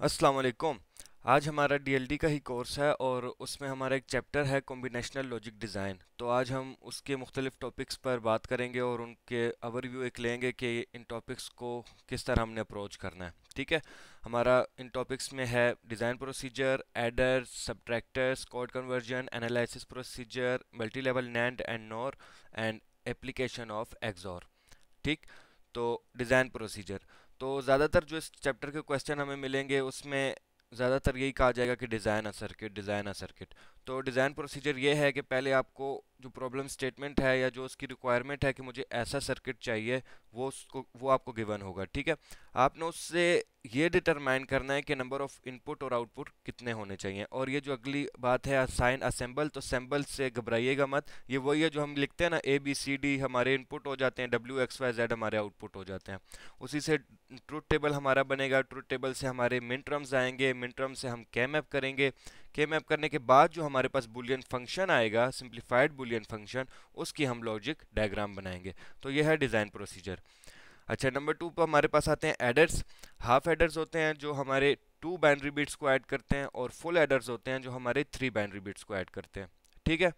अस्सलाम वालेकुम। आज हमारा डीएलडी का ही कोर्स है और उसमें हमारा एक चैप्टर है कॉम्बिनेशनल लॉजिक डिज़ाइन। तो आज हम उसके मुख्तलिफ टॉपिक्स पर बात करेंगे और उनके ओवरव्यू एक लेंगे कि इन टॉपिक्स को किस तरह हमने अप्रोच करना है। ठीक है, हमारा इन टॉपिक्स में है design procedure, adders, subtractors, code conversion, analysis procedure, multi level NAND and NOR and application of XOR. ठीक, तो डिज़ाइन प्रोसीजर, तो ज़्यादातर जो इस चैप्टर के क्वेश्चन हमें मिलेंगे उसमें ज़्यादातर यही कहा जाएगा कि design a circuit, design a circuit. तो डिज़ाइन प्रोसीजर ये है कि पहले आपको जो प्रॉब्लम स्टेटमेंट है या जो उसकी रिक्वायरमेंट है कि मुझे ऐसा सर्किट चाहिए, वो आपको गिवन होगा। ठीक है, आपने उससे ये डिटरमाइन करना है कि नंबर ऑफ इनपुट और आउटपुट कितने होने चाहिए। और ये जो अगली बात है असाइन असेंबल, तो असेंबल से घबराइएगा मत, ये वही है जो हम लिखते हैं ना, ABCD हमारे इनपुट हो जाते हैं, WXYZ हमारे आउटपुट हो जाते हैं। उसी से ट्रुथ टेबल हमारा बनेगा, ट्रुथ टेबल से हमारे मिन टर्म्स आएंगे, मिन टर्म से हम के मैप करेंगे, के मैप करने के बाद जो हमारे पास बुलियन फंक्शन आएगा, सिंप्लीफाइड बुलियन फंक्शन, उसकी हम लॉजिक डायग्राम बनाएंगे। तो यह है डिज़ाइन प्रोसीजर। अच्छा, नंबर 2 पर हमारे पास आते हैं एडर्स। हाफ एडर्स होते हैं जो हमारे 2 बाइनरी बिट्स को ऐड करते हैं, और फुल एडर्स होते हैं जो हमारे 3 बाइनरी बिट्स को ऐड करते हैं। ठीक है,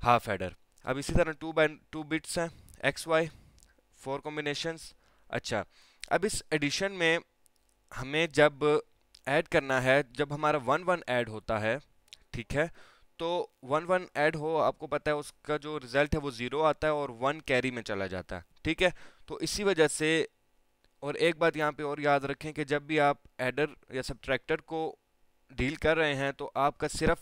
हाफ एडर। अब इसी तरह 2 बिट्स हैं, एक्स वाई, 4 कॉम्बिनेशंस। अच्छा, अब इस एडिशन में हमें जब ऐड करना है, जब हमारा 1 1 ऐड होता है, ठीक है, तो 1 1 ऐड हो, आपको पता है उसका जो रिजल्ट है वो 0 आता है और 1 कैरी में चला जाता है। ठीक है, तो इसी वजह से, और एक बात यहाँ पे और याद रखें कि जब भी आप एडर या सब्ट्रैक्टर को डील कर रहे हैं तो आपका सिर्फ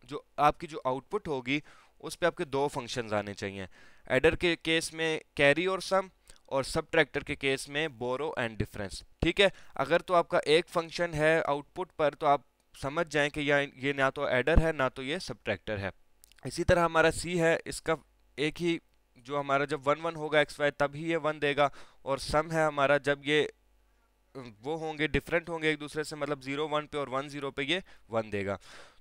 जो आपकी जो आउटपुट होगी उस पे आपके दो फंक्शंस आने चाहिए। एडर के केस में कैरी और सम, और सब्ट्रैक्टर के केस में बोरो एंड डिफरेंस। ठीक है, अगर तो आपका एक फंक्शन है आउटपुट पर तो आप समझ जाएं कि ये ना तो एडर है ना तो ये सब्ट्रैक्टर है। इसी तरह हमारा सी है, इसका एक ही, जो हमारा जब 1 1 होगा एक्स वाई तब ही ये 1 देगा, और सम है हमारा जब ये वो होंगे डिफरेंट होंगे एक दूसरे से, मतलब 0 1 पे और 1 0 पे ये 1 देगा।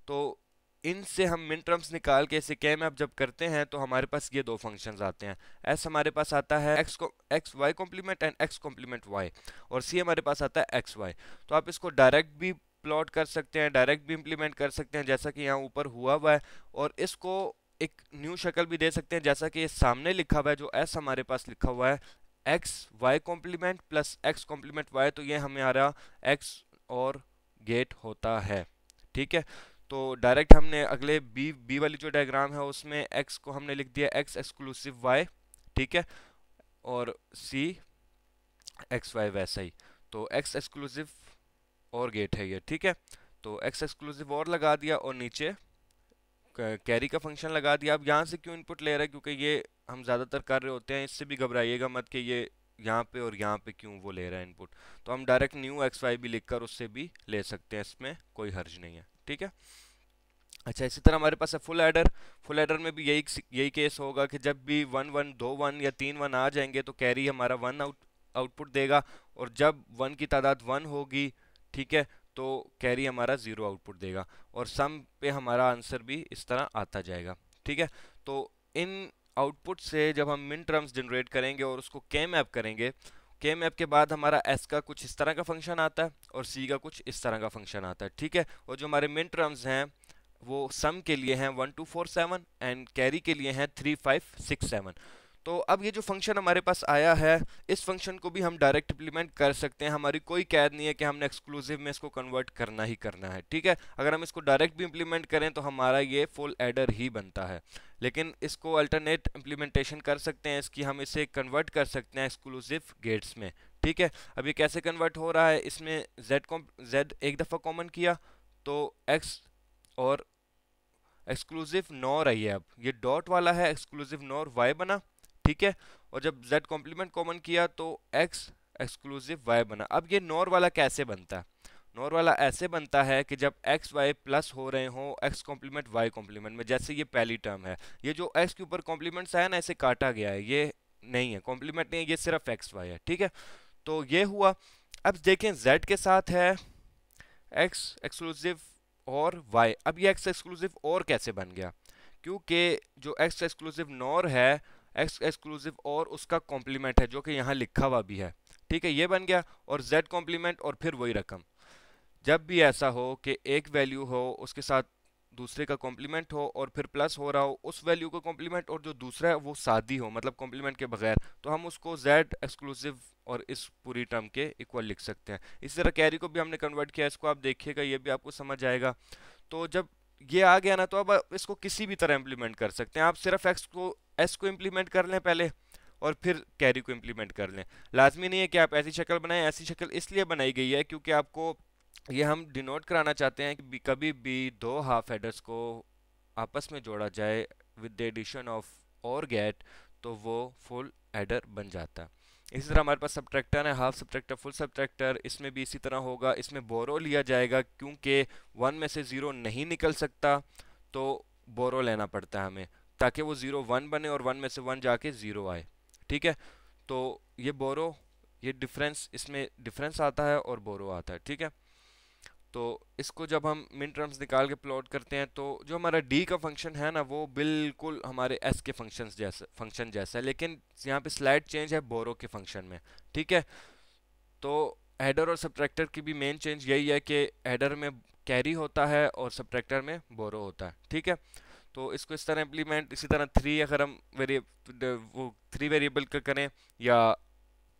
तो इनसे हम मिन टर्म्स निकाल के इसे के मैप जब करते हैं तो हमारे पास ये दो फंक्शंस आते हैं। एस हमारे पास आता है X Y complement and X complement Y, और सी हमारे पास आता है एक्स वाई। तो आप इसको डायरेक्ट भी प्लॉट कर सकते हैं, डायरेक्ट भी इम्प्लीमेंट कर सकते हैं जैसा कि यहाँ ऊपर हुआ हुआ है, और इसको एक न्यू शक्ल भी दे सकते हैं जैसा कि ये सामने लिखा हुआ है, जो एस हमारे पास लिखा हुआ है, X Y complement plus X complement Y, तो ये हमारा एक्स और गेट होता है। ठीक है, तो डायरेक्ट हमने अगले बी वाली जो डायग्राम है उसमें एक्स को हमने लिख दिया एक्स एक्सक्लूसिव वाई। ठीक है, और सी एक्स वाई वैसा ही, तो एक्स एक्सक्लूसिव और गेट है ये। ठीक है, तो एक्स एक्सक्लूसिव और लगा दिया और नीचे कैरी का फंक्शन लगा दिया। अब यहाँ से क्यों इनपुट ले रहा है, क्योंकि ये हम ज़्यादातर कर रहे होते हैं, इससे भी घबराइएगा मत कि ये यहाँ पे और यहाँ पे क्यों वो ले रहा है इनपुट। तो हम डायरेक्ट न्यू एक्स वाई भी लिखकर उससे भी ले सकते हैं, इसमें कोई हर्ज नहीं है। ठीक है, अच्छा, इसी तरह हमारे पास है फुल एडर। फुल एडर में भी यही यही केस होगा कि जब भी 1 1 2 1 या 3 1 आ जाएंगे तो कैरी हमारा 1 आउटपुट देगा, और जब 1 की तादाद 1 होगी, ठीक है, तो कैरी हमारा 0 आउटपुट देगा, और सम पे हमारा आंसर भी इस तरह आता जाएगा। ठीक है, तो इन आउटपुट से जब हम मिन टर्म्स जनरेट करेंगे और उसको के मैप करेंगे, के मैप के बाद हमारा एस का कुछ इस तरह का फंक्शन आता है और सी का कुछ इस तरह का फंक्शन आता है। ठीक है, और जो हमारे मिन टर्म्स हैं वो सम के लिए हैं 1 2 4 7 एंड कैरी के लिए हैं 3 5 6 7। तो अब ये जो फंक्शन हमारे पास आया है, इस फंक्शन को भी हम डायरेक्ट इम्प्लीमेंट कर सकते हैं, हमारी कोई कैद नहीं है कि हमने एक्सक्लूसिव में इसको कन्वर्ट करना ही करना है। ठीक है, अगर हम इसको डायरेक्ट भी इम्प्लीमेंट करें तो हमारा ये फुल एडर ही बनता है, लेकिन इसको अल्टरनेट इम्प्लीमेंटेशन कर सकते हैं इसकी, हम इसे कन्वर्ट कर सकते हैं एक्सक्लूसिव गेट्स में। ठीक है, अब ये कैसे कन्वर्ट हो रहा है, इसमें जेड एक दफ़ा कॉमन किया तो एक्स और एक्सक्लूसिव नॉर आई है, अब ये डॉट वाला है, एक्सक्लूसिव नॉर वाई बना। ठीक है, और जब z कॉम्प्लीमेंट कॉमन किया तो x एक्सक्लूसिव y बना। अब ये नॉर वाला कैसे बनता है, नॉर वाला ऐसे बनता है कि जब एक्स वाई प्लस हो रहे हो एक्स कॉम्प्लीमेंट वाई कॉम्प्लीमेंट में, जैसे ये पहली टर्म है, ये जो एक्स के ऊपर कॉम्प्लीमेंट्स आया ना ऐसे काटा गया है, ये नहीं है कॉम्प्लीमेंट नहीं है, ये सिर्फ एक्स वाई है। ठीक है, तो ये हुआ। अब देखें z के साथ है एक्स एक्सक्लूसिव और y, अब ये एक्स एक्सक्लूसिव और कैसे बन गया, क्योंकि जो एक्स एक्सक्लूसिव नॉर है, एक्स एक्सक्लूसिव और उसका कॉम्प्लीमेंट है जो कि यहाँ लिखा हुआ भी है। ठीक है, ये बन गया, और z कॉम्प्लीमेंट और फिर वही रकम। जब भी ऐसा हो कि एक वैल्यू हो उसके साथ दूसरे का कॉम्प्लीमेंट हो और फिर प्लस हो रहा हो उस वैल्यू का कॉम्प्लीमेंट, और जो दूसरा है वो सादी हो मतलब कॉम्प्लीमेंट के बगैर, तो हम उसको z एक्सक्लूसिव और इस पूरी टर्म के इक्वल लिख सकते हैं। इसी तरह कैरी को भी हमने कन्वर्ट किया, इसको आप देखिएगा, ये भी आपको समझ आएगा। तो जब ये आ गया ना, तो अब आप इसको किसी भी तरह इम्प्लीमेंट कर सकते हैं। आप सिर्फ एस को इम्प्लीमेंट कर लें पहले, और फिर कैरी को इम्प्लीमेंट कर लें। लाजमी नहीं है कि आप ऐसी शक्ल बनाएं, ऐसी शक्ल इसलिए बनाई गई है क्योंकि आपको ये हम डिनोट कराना चाहते हैं कि कभी भी दो हाफ हेडर्स को आपस में जोड़ा जाए विद द एडिशन ऑफ और गेट, तो वो फुल हेडर बन जाता है। इसी तरह हमारे पास सब्ट्रैक्टर है, हाफ सब्ट्रैक्टर, फुल सब्ट्रैक्टर, इसमें भी इसी तरह होगा। इसमें बोरो लिया जाएगा क्योंकि वन में से ज़ीरो नहीं निकल सकता, तो बोरो लेना पड़ता है हमें, ताकि वो ज़ीरो वन बने और वन में से वन जाके ज़ीरो आए। ठीक है, तो ये बोरो, ये डिफरेंस, इसमें डिफरेंस आता है और बोरो आता है। ठीक है, तो इसको जब हम मिन टर्म्स निकाल के प्लॉट करते हैं, तो जो हमारा डी का फंक्शन है ना, वो बिल्कुल हमारे एस के फंक्शन जैसा है, लेकिन यहाँ पे स्लाइड चेंज है बोरो के फंक्शन में। ठीक है, तो हेडर और सब्ट्रैक्टर की भी मेन चेंज यही है कि हेडर में कैरी होता है और सब्ट्रैक्टर में बोरो होता है। ठीक है, तो इसको इस तरह इम्प्लीमेंट, इसी तरह थ्री अगर हम वो थ्री वेरिएबल का करें या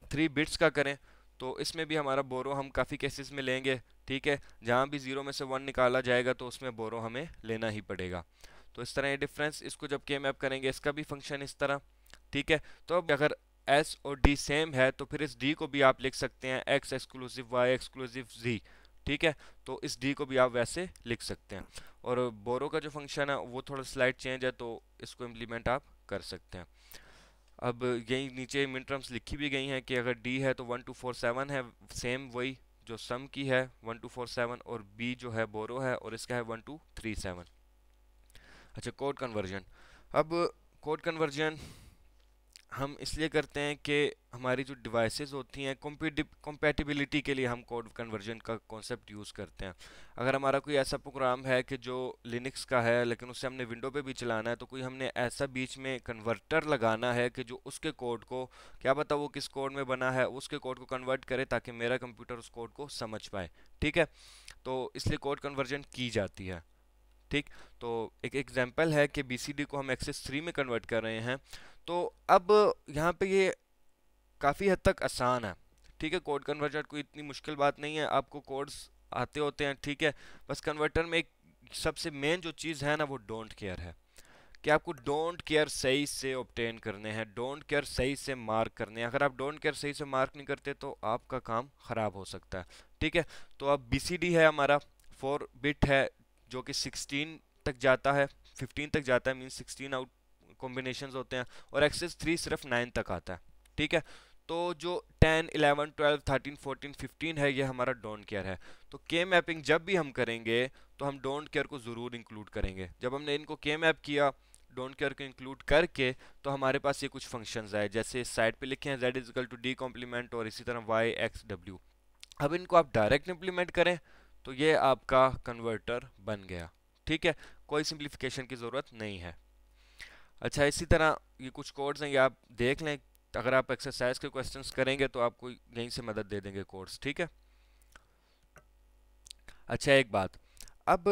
थ्री बिट्स का करें, तो इसमें भी हमारा बोरो हम काफ़ी केसेस में लेंगे। ठीक है, जहाँ भी ज़ीरो में से वन निकाला जाएगा तो उसमें बोरो हमें लेना ही पड़ेगा। तो इस तरह ये डिफरेंस, इसको जब के मैप करेंगे इसका भी फंक्शन इस तरह। ठीक है, तो अब अगर एस और डी सेम है तो फिर इस डी को भी आप लिख सकते हैं एक्स एक्सक्लूसिव वाई एक्सक्लूसिव जी। ठीक है, तो इस डी को भी आप वैसे लिख सकते हैं। और बोरो का जो फंक्शन है वो थोड़ा स्लाइड चेंज है, तो इसको इम्प्लीमेंट आप कर सकते हैं। अब यही नीचे मिन टर्म्स लिखी भी गई हैं कि अगर डी है तो 1247 है, सेम वही जो सम की है 1247, और बी जो है बोरो है और इसका है 1237। अच्छा, कोड कन्वर्जन। अब कोड कन्वर्जन हम इसलिए करते हैं कि हमारी जो डिवाइसेस होती हैं कंपैटिबिलिटी के लिए हम कोड कन्वर्जन का कॉन्सेप्ट यूज़ करते हैं। अगर हमारा कोई ऐसा प्रोग्राम है कि जो लिनक्स का है लेकिन उसे हमने विंडो पे भी चलाना है, तो कोई हमने ऐसा बीच में कन्वर्टर लगाना है कि जो उसके कोड को, क्या पता वो किस कोड में बना है, उसके कोड को कन्वर्ट करे ताकि मेरा कंप्यूटर उस कोड को समझ पाए। ठीक है, तो इसलिए कोड कन्वर्जन की जाती है। ठीक, तो एक एग्जांपल है कि BCD को हम एक्सेस 3 में कन्वर्ट कर रहे हैं। तो अब यहाँ पे ये काफ़ी हद तक आसान है। ठीक है, कोड कन्वर्टर कोई इतनी मुश्किल बात नहीं है, आपको कोड्स आते होते हैं। ठीक है, बस कन्वर्टर में एक सबसे मेन जो चीज़ है ना, वो डोंट केयर है कि आपको डोंट केयर सही से ऑब्टेन करने हैं, डोंट केयर सही से मार्क करने हैं। अगर आप डोंट केयर सही से मार्क नहीं करते तो आपका काम ख़राब हो सकता है। ठीक है, तो अब BCD है हमारा 4 बिट है जो कि 16 तक जाता है, 15 तक जाता है, मीन्स 16 आउट कॉम्बिनेशंस होते हैं, और एक्सेस 3 सिर्फ 9 तक आता है। ठीक है, तो जो 10, 11, 12, 13, 14, 15 है, ये हमारा डोंट केयर है। तो के मैपिंग जब भी हम करेंगे तो हम डोंट केयर को ज़रूर इंक्लूड करेंगे। जब हमने इनको के मैप किया डोंट केयर को इंक्लूड करके, तो हमारे पास ये कुछ फंक्शंस आए, जैसे इस साइड पे लिखे हैं z is equal to D complement, और इसी तरह y x w। अब इनको आप डायरेक्ट इम्प्लीमेंट करें तो ये आपका कन्वर्टर बन गया। ठीक है, कोई सिंप्लीफिकेशन की ज़रूरत नहीं है। अच्छा, इसी तरह ये कुछ कोड्स हैं, ये आप देख लें, अगर आप एक्सरसाइज के क्वेश्चंस करेंगे तो आपको यहीं से मदद दे देंगे कोड्स। ठीक है, अच्छा एक बात, अब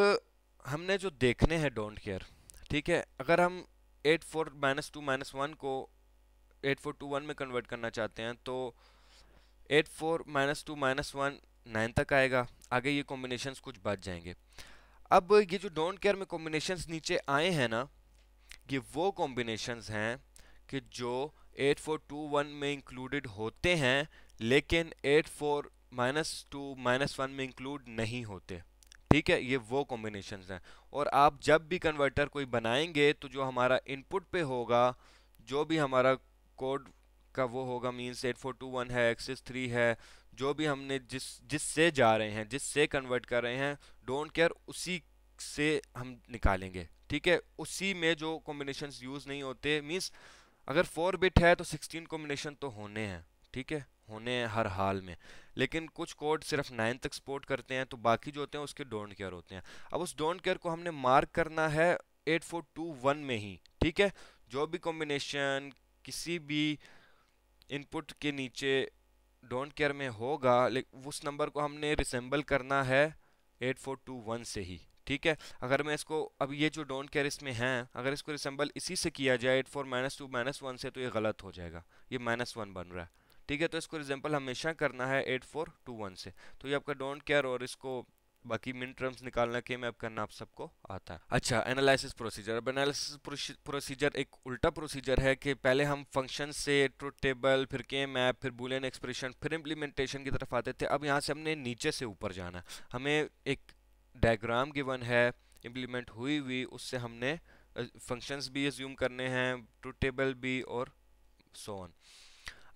हमने जो देखने हैं डोंट केयर, ठीक है, अगर हम 84 - 2 - 1 को 8421 में कन्वर्ट करना चाहते हैं, तो 84 - 2 - 1 9 तक आएगा, आगे ये कॉम्बिनेशंस कुछ बच जाएंगे। अब ये जो डोंट केयर में कॉम्बिनेशंस नीचे आए हैं ना, ये वो कॉम्बिनेशंस हैं कि जो 8421 में इंक्लूडेड होते हैं लेकिन 84 - 2 - 1 में इंक्लूड नहीं होते। ठीक है, ये वो कॉम्बिनेशंस हैं। और आप जब भी कन्वर्टर कोई बनाएंगे तो जो हमारा इनपुट पे होगा, जो भी हमारा कोड का वो होगा, मींस 8421 है, एक्सिस 3 है, जो भी हमने जिससे जा रहे हैं, जिससे कन्वर्ट कर रहे हैं, डोंट केयर उसी से हम निकालेंगे। ठीक है, उसी में जो कॉम्बिनेशंस यूज़ नहीं होते, मींस अगर 4 बिट है तो 16 कॉम्बिनेशन तो होने हैं। ठीक है, होने हैं हर हाल में, लेकिन कुछ कोड सिर्फ 9 तक सपोर्ट करते हैं, तो बाकी जो होते हैं उसके डोंट केयर होते हैं। अब उस डोंट केयर को हमने मार्क करना है 8421 में ही। ठीक है, जो भी कॉम्बिनेशन किसी भी इनपुट के नीचे डोंट केयर में होगा, उस नंबर को हमने रिसेंबल करना है 8421 से ही। ठीक है, अगर मैं इसको, अब ये जो डोंट केयर इसमें है, अगर इसको रिसेंबल इसी से किया जाए 84 -2 -1 से, तो ये गलत हो जाएगा, ये -1 बन रहा है। ठीक है, तो इसको रिजेंबल हमेशा करना है 8421 से। तो ये आपका डोंट केयर, और इसको बाकी मिन टर्म्स निकालना के मैप करना आप सबको आता है। अच्छा, एनालिसिस प्रोसीजर। अब एनालिसिस प्रोसीजर एक उल्टा प्रोसीजर है कि पहले हम फंक्शन से ट्रुथ टेबल, फिर के मैप, फिर बूलियन एक्सप्रेशन, फिर इम्प्लीमेंटेशन की तरफ आते थे। अब यहाँ से हमने नीचे से ऊपर जाना है। हमें एक डायग्राम गिवन है इम्प्लीमेंट हुई हुई, उससे हमने फंक्शंस भी एज्यूम करने हैं, ट्रुथ टेबल भी, और सो ऑन।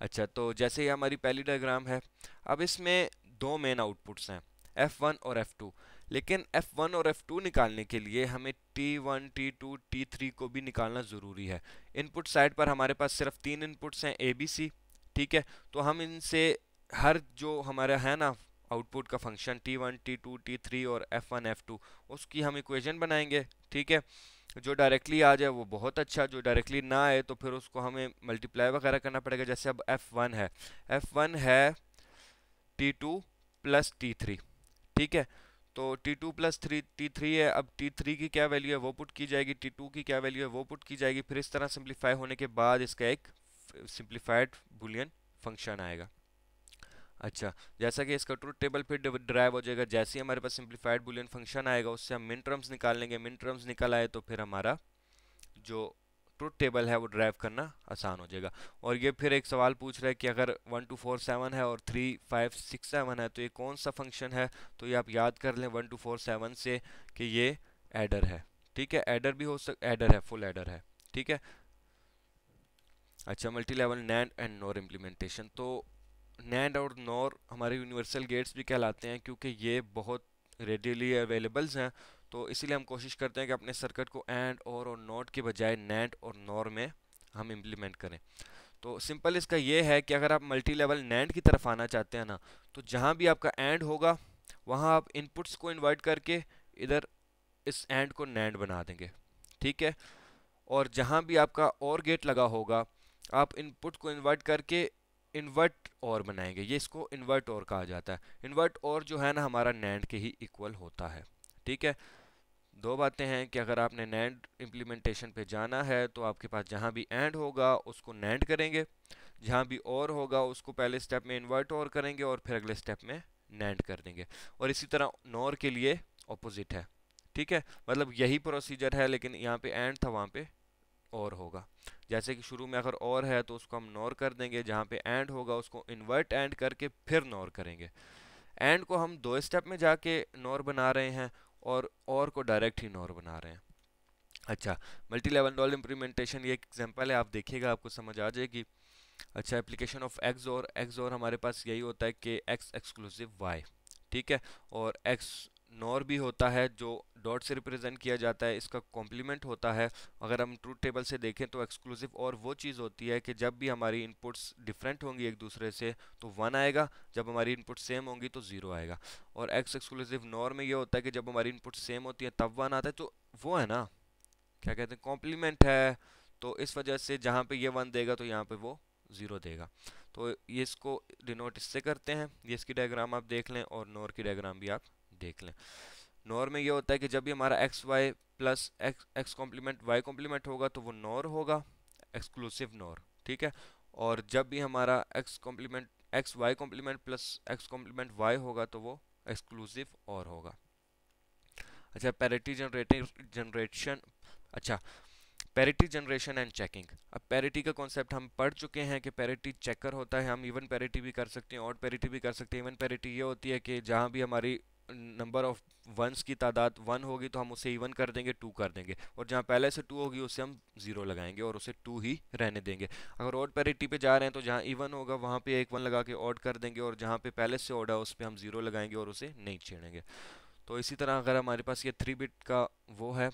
अच्छा, तो जैसे ये हमारी पहली डायग्राम है, अब इसमें दो मेन आउटपुट्स हैं, F1 और F2। लेकिन F1 और F2 निकालने के लिए हमें T1, T2, T3 को भी निकालना ज़रूरी है। इनपुट साइड पर हमारे पास सिर्फ तीन इनपुट्स हैं, A B C। ठीक है, तो हम इनसे हर जो हमारा है ना आउटपुट का फंक्शन T1, T2, T3 और F1, F2, उसकी हम इक्वेशन बनाएंगे। ठीक है, जो डायरेक्टली आ जाए वो बहुत अच्छा, जो डायरेक्टली ना आए तो फिर उसको हमें मल्टीप्लाई वगैरह करना पड़ेगा। जैसे अब F1 है T2 प्लस T3। ठीक है, तो T2 प्लस T3 है। अब T3 की क्या वैल्यू है वो पुट की जाएगी, T2 की क्या वैल्यू है वो पुट की जाएगी। फिर इस तरह सिंप्लीफाई होने के बाद इसका एक सिंप्लीफाइड बुलियन फंक्शन आएगा। अच्छा, जैसा कि इसका ट्रुथ टेबल फिर ड्राइव हो जाएगा, जैसे ही हमारे पास सिंप्लीफाइड बुलियन फंक्शन आएगा उससे हम मिन टर्म्स निकाल लेंगे। मिन टर्म्स निकल आए तो फिर हमारा जो ट्रुथ टेबल है वो ड्राइव करना आसान हो जाएगा। और ये फिर एक सवाल पूछ रहा है कि अगर 1 2 4 7 है और 3 5 6 7 है तो ये कौन सा फंक्शन है। तो ये आप याद कर लें 1 2 4 7 से कि ये एडर है। ठीक है, एडर भी हो एडर है, फुल एडर है। ठीक है। अच्छा, multi level NAND and nor implementation. तो नैंड और नॉर हमारे यूनिवर्सल गेट्स भी कहलाते हैं, क्योंकि ये बहुत रेडिली अवेलेबल्स हैं। तो इसीलिए हम कोशिश करते हैं कि अपने सर्किट को एंड और नॉट के बजाय नैंड और नॉर में हम इम्प्लीमेंट करें। तो सिंपल इसका ये है कि अगर आप मल्टी लेवल नैंड की तरफ आना चाहते हैं ना, तो जहाँ भी आपका एंड होगा वहाँ आप इनपुट्स को इन्वर्ट करके इधर इस एंड को नैंड बना देंगे। ठीक है, और जहाँ भी आपका और गेट लगा होगा आप इनपुट को इन्वर्ट करके इन्वर्ट और बनाएंगे। ये इसको इन्वर्ट और कहा जाता है। इन्वर्ट और जो है ना हमारा नैंड के ही इक्वल होता है। ठीक है, दो बातें हैं कि अगर आपने नैंड इम्प्लीमेंटेशन पे जाना है तो आपके पास जहाँ भी एंड होगा उसको नैंड करेंगे, जहाँ भी और होगा उसको पहले स्टेप में इन्वर्ट और करेंगे और फिर अगले स्टेप में नैंड कर देंगे। और इसी तरह नॉर के लिए ऑपोजिट है। ठीक है, मतलब यही प्रोसीजर है, लेकिन यहाँ पे एंड था वहाँ पे और होगा। जैसे कि शुरू में अगर और है तो उसको हम नॉर कर देंगे, जहाँ पे एंड होगा उसको इन्वर्ट एंड करके फिर नॉर करेंगे। एंड को हम दो स्टेप में जाके नॉर बना रहे हैं और को डायरेक्ट ही नॉर बना रहे हैं। अच्छा, मल्टी लेवल नॉर इम्प्लीमेंटेशन ये एक एग्जांपल है, आप देखिएगा आपको समझ आ जाएगी। अच्छा, एप्लीकेशन ऑफ एक्स और हमारे पास यही होता है कि एक्स एक्सक्लूसिव वाई। ठीक है, और एक्स नॉर भी होता है जो डॉट से रिप्रेजेंट किया जाता है, इसका कॉम्प्लीमेंट होता है। अगर हम ट्रूथ टेबल से देखें तो एक्सक्लूसिव और वो चीज़ होती है कि जब भी हमारी इनपुट्स डिफरेंट होंगी एक दूसरे से तो 1 आएगा, जब हमारी इनपुट सेम होंगी तो 0 आएगा। और एक्स एक्सक्लूसिव नॉर में ये होता है कि जब हमारी इनपुट सेम होती है तब 1 आता है। तो वो है ना, क्या कहते हैं, कॉम्प्लीमेंट है। तो इस वजह से जहाँ पे ये 1 देगा तो यहाँ पे वो 0 देगा। तो ये इसको डिनोट इससे करते हैं। ये इसकी डायग्राम आप देख लें और नॉर की डायग्राम भी आप देख लें। नॉर में ये होता है कि जब भी हमारा X Y plus X complement Y complement होगा तो वो नॉर होगा, एक्सक्लूसिव नॉर। ठीक है, और जब भी हमारा X complement X Y complement plus X complement Y होगा तो वो एक्सक्लूसिव और होगा। अच्छा, पैरिटी जनरेशन। अच्छा, पैरिटी जनरेशन एंड चेकिंग। अब पैरिटी का कॉन्सेप्ट हम पढ़ चुके हैं कि पैरिटी चेकर होता है। हम इवन पैरिटी भी कर सकते हैं, ऑड पैरिटी भी कर सकते हैं। इवन पैरिटी ये होती है कि जहाँ भी हमारी नंबर ऑफ वंस की तादाद 1 होगी तो हम उसे इवन कर देंगे, 2 कर देंगे, और जहाँ पहले से 2 होगी उसे हम 0 लगाएंगे और उसे 2 ही रहने देंगे। अगर ऑड पैरिटी पे जा रहे हैं तो जहाँ इवन होगा वहाँ पे एक 1 लगा के ऑड कर देंगे, और जहाँ पे पहले से ऑड है उस पर हम 0 लगाएंगे और उसे नहीं छेड़ेंगे। तो इसी तरह अगर हमारे पास ये 3 बिट का वो है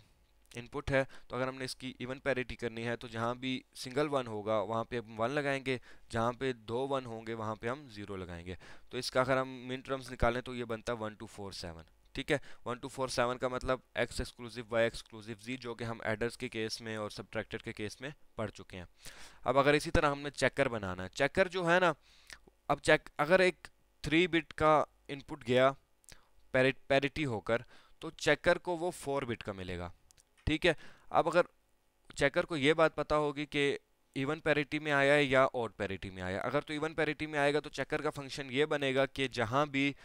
इनपुट है, तो अगर हमने इसकी इवन पैरिटी करनी है तो जहाँ भी सिंगल 1 होगा वहाँ पे हम 1 लगाएंगे, जहाँ पे 2 1 होंगे वहाँ पे हम 0 लगाएंगे। तो इसका अगर हम मिन टर्म्स निकालें तो ये बनता है 1 2 4 7। ठीक है, 1 2 4 7 का मतलब एक्स एक्सक्लूसिव वाई एक्सक्लूसिव जी, जो कि हम एडर्स के केस में और सब्ट्रैक्टर के केस में पढ़ चुके हैं। अब अगर इसी तरह हमने चेकर बनाना है, चेकर जो है ना, अब चेक अगर एक 3 बिट का इनपुट गया पैरिटी होकर, तो चेकर को वो 4 बिट का मिलेगा। ठीक है। अब अगर चेकर को ये बात पता होगी कि इवन पैरिटी में आया है या ऑड पैरिटी में आया, अगर तो इवन पैरिटी में आएगा तो चेकर का फंक्शन ये बनेगा कि जहां भी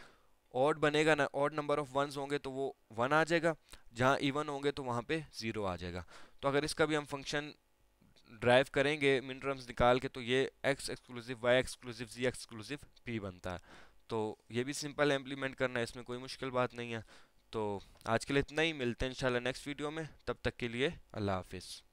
ऑड बनेगा ना, ऑड नंबर ऑफ वंस होंगे तो वो 1 आ जाएगा, जहां इवन होंगे तो वहां पे 0 आ जाएगा। तो अगर इसका भी हम फंक्शन ड्राइव करेंगे मिन टर्म्स निकाल के, तो ये x exclusive y exclusive z exclusive p बनता है। तो ये भी सिंपल है इम्प्लीमेंट करना है, इसमें कोई मुश्किल बात नहीं है। तो आज के लिए इतना ही, मिलते हैं इंशाल्लाह नेक्स्ट वीडियो में, तब तक के लिए अल्लाह हाफिज़।